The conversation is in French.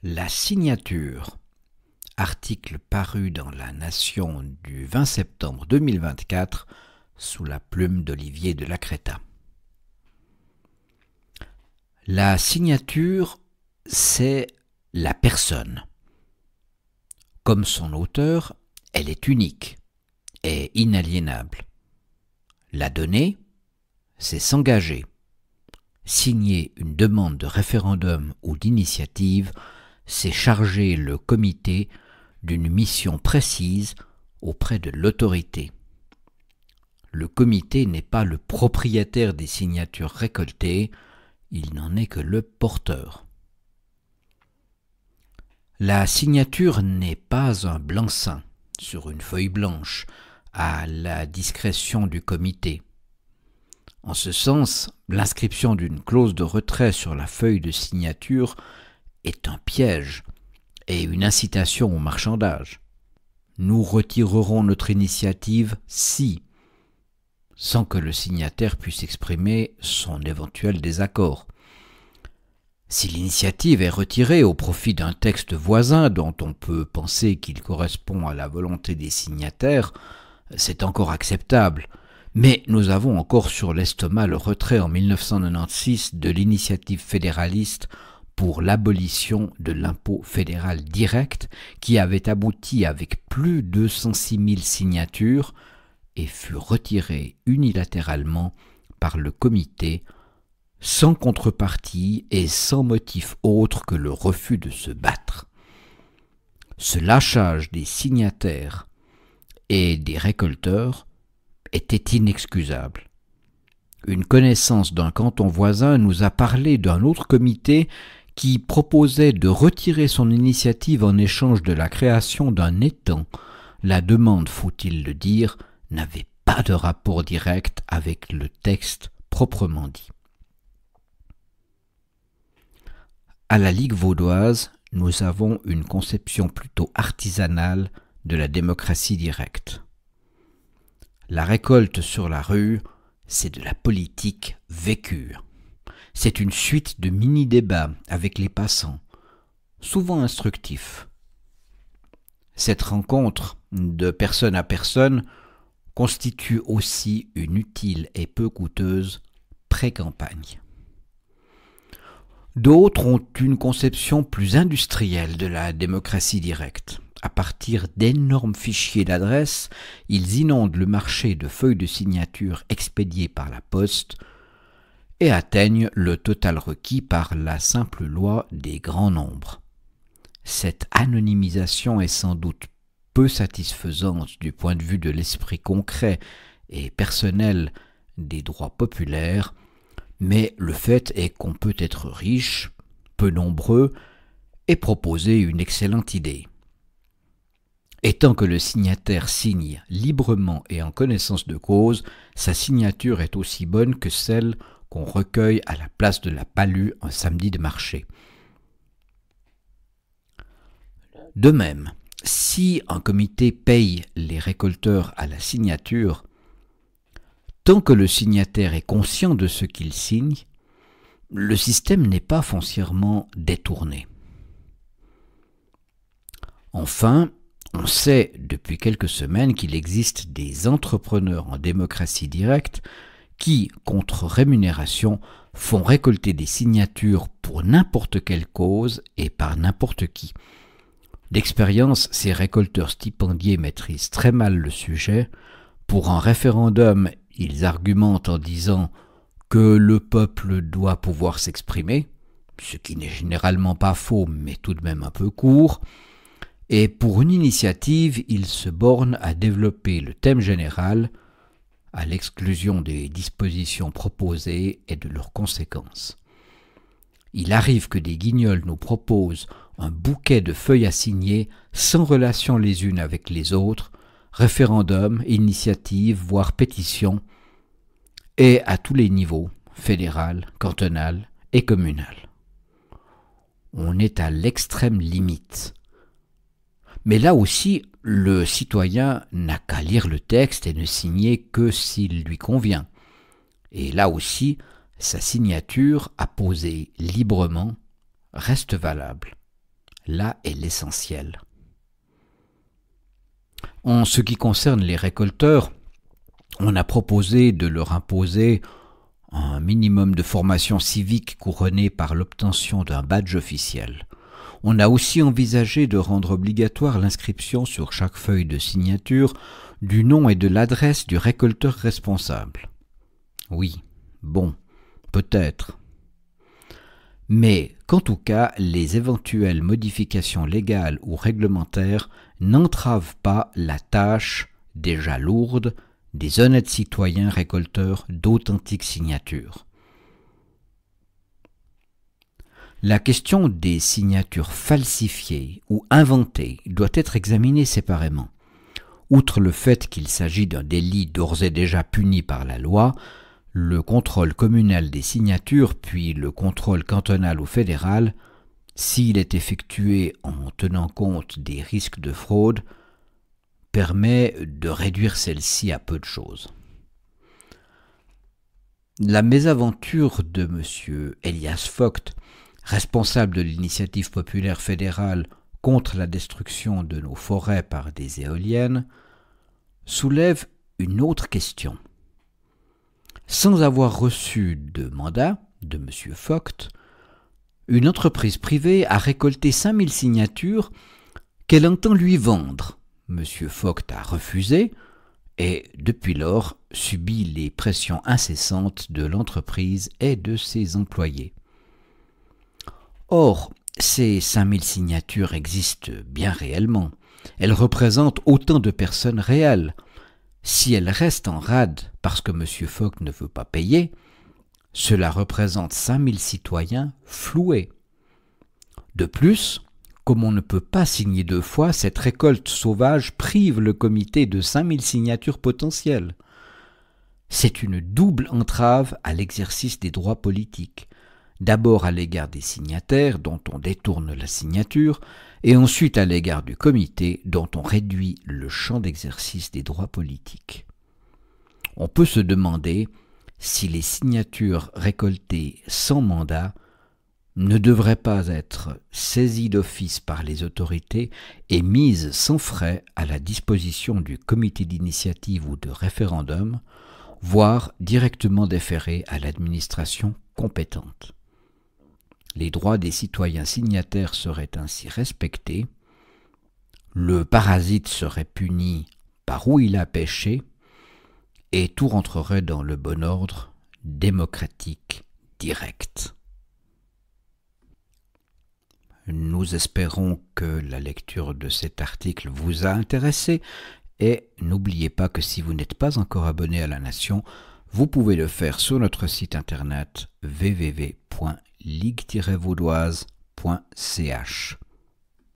La signature, article paru dans La Nation du 20 septembre 2024 sous la plume d'Olivier de Lacreta. La signature, c'est la personne. Comme son auteur, elle est unique et inaliénable. La donner, c'est s'engager. Signer une demande de référendum ou d'initiative, c'est charger le comité d'une mission précise auprès de l'autorité. Le comité n'est pas le propriétaire des signatures récoltées, il n'en est que le porteur. La signature n'est pas un blanc-seing sur une feuille blanche à la discrétion du comité. En ce sens, l'inscription d'une clause de retrait sur la feuille de signature est un piège et une incitation au marchandage. Nous retirerons notre initiative si, sans que le signataire puisse exprimer son éventuel désaccord. Si l'initiative est retirée au profit d'un texte voisin dont on peut penser qu'il correspond à la volonté des signataires, c'est encore acceptable. Mais nous avons encore sur l'estomac le retrait en 1996 de l'initiative fédéraliste pour l'abolition de l'impôt fédéral direct qui avait abouti avec plus de 106 000 signatures et fut retiré unilatéralement par le comité sans contrepartie et sans motif autre que le refus de se battre. Ce lâchage des signataires et des récolteurs était inexcusable. Une connaissance d'un canton voisin nous a parlé d'un autre comité qui proposait de retirer son initiative en échange de la création d'un étang. La demande, faut-il le dire, n'avait pas de rapport direct avec le texte proprement dit. À la Ligue vaudoise, nous avons une conception plutôt artisanale de la démocratie directe. La récolte sur la rue, c'est de la politique vécue. C'est une suite de mini-débats avec les passants, souvent instructifs. Cette rencontre de personne à personne constitue aussi une utile et peu coûteuse pré-campagne. D'autres ont une conception plus industrielle de la démocratie directe. À partir d'énormes fichiers d'adresses, ils inondent le marché de feuilles de signature expédiées par la poste et atteignent le total requis par la simple loi des grands nombres. Cette anonymisation est sans doute peu satisfaisante du point de vue de l'esprit concret et personnel des droits populaires, mais le fait est qu'on peut être riche, peu nombreux, et proposer une excellente idée. Et tant que le signataire signe librement et en connaissance de cause, sa signature est aussi bonne que celle qu'on recueille à la place de la palue un samedi de marché. De même, si un comité paye les récolteurs à la signature, tant que le signataire est conscient de ce qu'il signe, le système n'est pas foncièrement détourné. Enfin, on sait depuis quelques semaines qu'il existe des entrepreneurs en démocratie directe qui, contre rémunération, font récolter des signatures pour n'importe quelle cause et par n'importe qui. D'expérience, ces récolteurs stipendiés maîtrisent très mal le sujet. Pour un référendum, ils argumentent en disant que le peuple doit pouvoir s'exprimer, ce qui n'est généralement pas faux, mais tout de même un peu court. Et pour une initiative, ils se bornent à développer le thème général, à l'exclusion des dispositions proposées et de leurs conséquences. Il arrive que des guignols nous proposent un bouquet de feuilles à signer sans relation les unes avec les autres, référendum, initiative, voire pétition, et à tous les niveaux, fédéral, cantonal et communal. On est à l'extrême limite. Mais là aussi, le citoyen n'a qu'à lire le texte et ne signer que s'il lui convient. Et là aussi, sa signature apposée librement reste valable. Là est l'essentiel. En ce qui concerne les récolteurs, on a proposé de leur imposer un minimum de formation civique couronné par l'obtention d'un badge officiel. On a aussi envisagé de rendre obligatoire l'inscription sur chaque feuille de signature du nom et de l'adresse du récolteur responsable. Oui, bon, peut-être. Mais qu'en tout cas, les éventuelles modifications légales ou réglementaires n'entravent pas la tâche déjà lourde des honnêtes citoyens récolteurs d'authentiques signatures. La question des signatures falsifiées ou inventées doit être examinée séparément. Outre le fait qu'il s'agit d'un délit d'ores et déjà puni par la loi, le contrôle communal des signatures, puis le contrôle cantonal ou fédéral, s'il est effectué en tenant compte des risques de fraude, permet de réduire celle-ci à peu de choses. La mésaventure de M. Elias Vogt, responsable de l'initiative populaire fédérale contre la destruction de nos forêts par des éoliennes, soulève une autre question. Sans avoir reçu de mandat de M. Vogt, une entreprise privée a récolté 5000 signatures qu'elle entend lui vendre. M. Vogt a refusé et, depuis lors, subit les pressions incessantes de l'entreprise et de ses employés. Or, ces 5000 signatures existent bien réellement. Elles représentent autant de personnes réelles. Si elles restent en rade parce que M. Vogt ne veut pas payer, cela représente 5000 citoyens floués. De plus, comme on ne peut pas signer 2 fois, cette récolte sauvage prive le comité de 5000 signatures potentielles. C'est une double entrave à l'exercice des droits politiques. D'abord à l'égard des signataires dont on détourne la signature, et ensuite à l'égard du comité dont on réduit le champ d'exercice des droits politiques. On peut se demander si les signatures récoltées sans mandat ne devraient pas être saisies d'office par les autorités et mises sans frais à la disposition du comité d'initiative ou de référendum, voire directement déférées à l'administration compétente. Les droits des citoyens signataires seraient ainsi respectés, le parasite serait puni par où il a péché, et tout rentrerait dans le bon ordre démocratique direct. Nous espérons que la lecture de cet article vous a intéressé et n'oubliez pas que si vous n'êtes pas encore abonné à La Nation, vous pouvez le faire sur notre site internet www.ligue-vaudoise.ch.